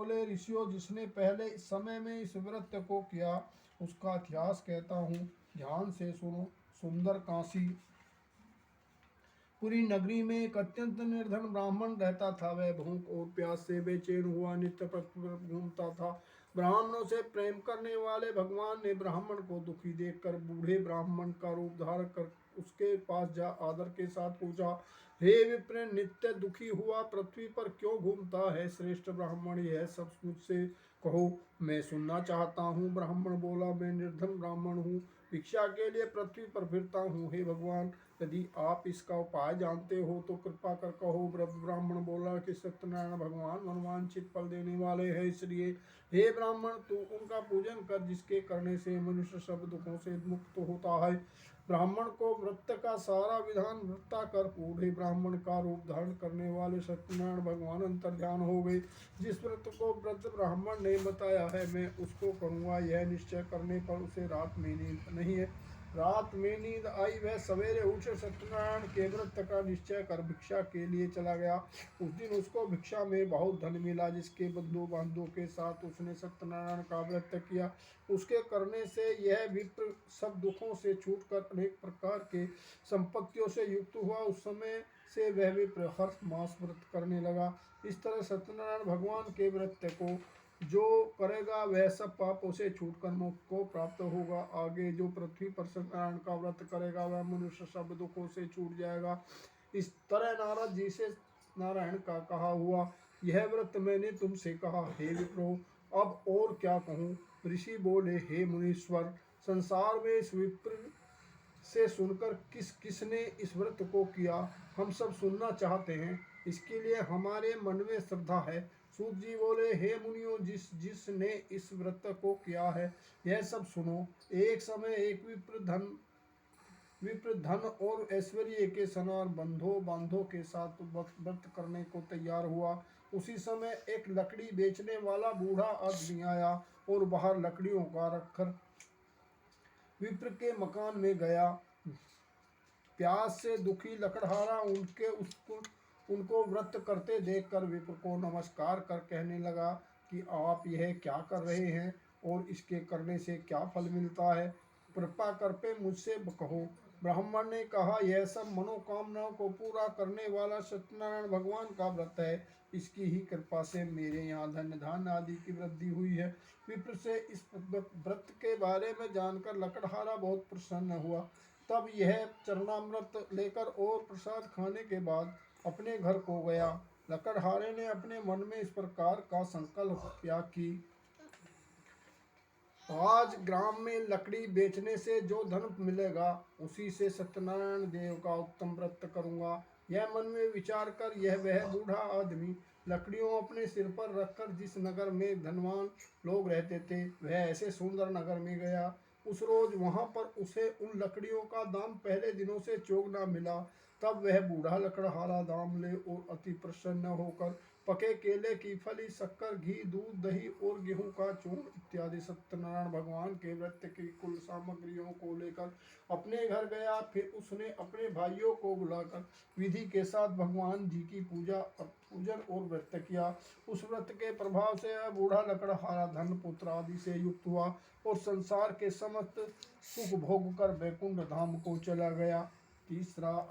बोले, ऋषियों, जिसने पहले इस समय में इस व्रत को किया उसका इतिहास कहता हूँ, ध्यान से सुनो। सुंदर काशी पूरी नगरी में एक अत्यंत निर्धन ब्राह्मण रहता था। वह भूख और प्यास से बेचैन हुआ नित्य पृथ्वी पर घूमता था। ब्राह्मणों से प्रेम करने वाले भगवान ने ब्राह्मण को दुखी देखकर बूढ़े ब्राह्मण का रूप धारण कर उसके पास जा आदर के साथ पूछा, हे विप्र, नित्य दुखी हुआ पृथ्वी पर क्यों घूमता है? श्रेष्ठ ब्राह्मण, यह सब मुझसे कहो, मैं सुनना चाहता हूँ। ब्राह्मण बोला, मैं निर्धन ब्राह्मण हूँ, भिक्षा के लिए पृथ्वी पर फिरता हूँ। हे भगवान, यदि आप इसका उपाय जानते हो तो कृपा कर कहो। ब्राह्मण बोला कि सत्यनारायण भगवान मनवांछित फल देने वाले हैं, इसलिए हे ब्राह्मण, तू उनका पूजन कर जिसके करने से मनुष्य सब दुखों से मुक्त होता है। ब्राह्मण को व्रत का सारा विधान वृत्ता कर बूढ़े ब्राह्मण का रूप धारण करने वाले सत्यनारायण भगवान अंतर्ध्यान हो गए। जिस व्रत को वृद्ध ब्राह्मण ने बताया है मैं उसको करूँगा, यह निश्चय करने पर उसे रात में नींद नहीं है। रात में नींद आई, वह सवेरे उठ सत्यनारायण के व्रत का निश्चय कर भिक्षा के लिए चला गया। उस दिन उसको भिक्षा में बहुत धन मिला, जिसके बंधु बांधवों के साथ उसने सत्यनारायण का व्रत किया। उसके करने से यह विप्र सब दुखों से छूटकर अनेक प्रकार के संपत्तियों से युक्त हुआ। उस समय से वह विप्र हर मास व्रत करने लगा। इस तरह सत्यनारायण भगवान के व्रत को जो करेगा वह सब पापों से छूटकर मोक्ष को प्राप्त होगा। आगे जो पृथ्वी पर सत्यनारायण का व्रत करेगा वह मनुष्य सब दुखों से छूट जाएगा। इस तरह नारद जी से नारायण का कहा हुआ यह व्रत मैंने तुमसे कहा। हे विप्रो, अब और क्या कहूँ? ऋषि बोले, हे मुनीश्वर, संसार में इस विप्र से सुनकर किस किसने इस व्रत को किया, हम सब सुनना चाहते हैं। इसके लिए हमारे मन में श्रद्धा है। सूत जी बोले, हे मुनियों, जिसने इस व्रत को किया है यह सब सुनो। एक समय एक विप्र धन और ऐश्वर्य के समान बंधों के साथ व्रत करने को तैयार हुआ। उसी समय एक लकड़ी बेचने वाला बूढ़ा आदमी आया और बाहर लकड़ियों का रखकर विप्र के मकान में गया। प्यास से दुखी लकड़हारा उनको व्रत करते देखकर विप्र को नमस्कार कर कहने लगा कि आप यह क्या कर रहे हैं और इसके करने से क्या फल मिलता है? कृपा करके मुझसे कहो। ब्राह्मण ने कहा, यह सब मनोकामनाओं को पूरा करने वाला सत्यनारायण भगवान का व्रत है। इसकी ही कृपा से मेरे यहाँ धन धान आदि की वृद्धि हुई है। विप्र से इस व्रत के बारे में जानकर लकड़हारा बहुत प्रसन्न हुआ। तब यह चरणामृत लेकर और प्रसाद खाने के बाद अपने घर को गया। लकड़हारे ने अपने मन में इस प्रकार का संकल्प किया कि आज ग्राम में लकड़ी बेचने से जो धन मिलेगा उसी से सत्यनारायण देव का उत्तम व्रत करूंगा। यह मन में विचार कर वह बूढ़ा आदमी लकड़ियों अपने सिर पर रखकर जिस नगर में धनवान लोग रहते थे वह ऐसे सुंदर नगर में गया। उस रोज वहां पर उसे उन लकड़ियों का दाम पहले दिनों से चौगुना मिला। तब वह बूढ़ा लकड़हारा दाम ले और अति प्रसन्न होकर पके केले की फली, शक्कर, घी, दूध, दही और गेहूं का चूर्ण इत्यादि सत्यनारायण भगवान के व्रत की कुल सामग्रियों को लेकर अपने घर गया। फिर उसने अपने भाइयों को बुलाकर विधि के साथ भगवान जी की पूजन और व्रत किया। उस व्रत के प्रभाव से वह बूढ़ा लकड़हारा धन पुत्र आदि से युक्त हुआ और संसार के समस्त सुख भोग कर वैकुंठ धाम को चला गया। तीसरा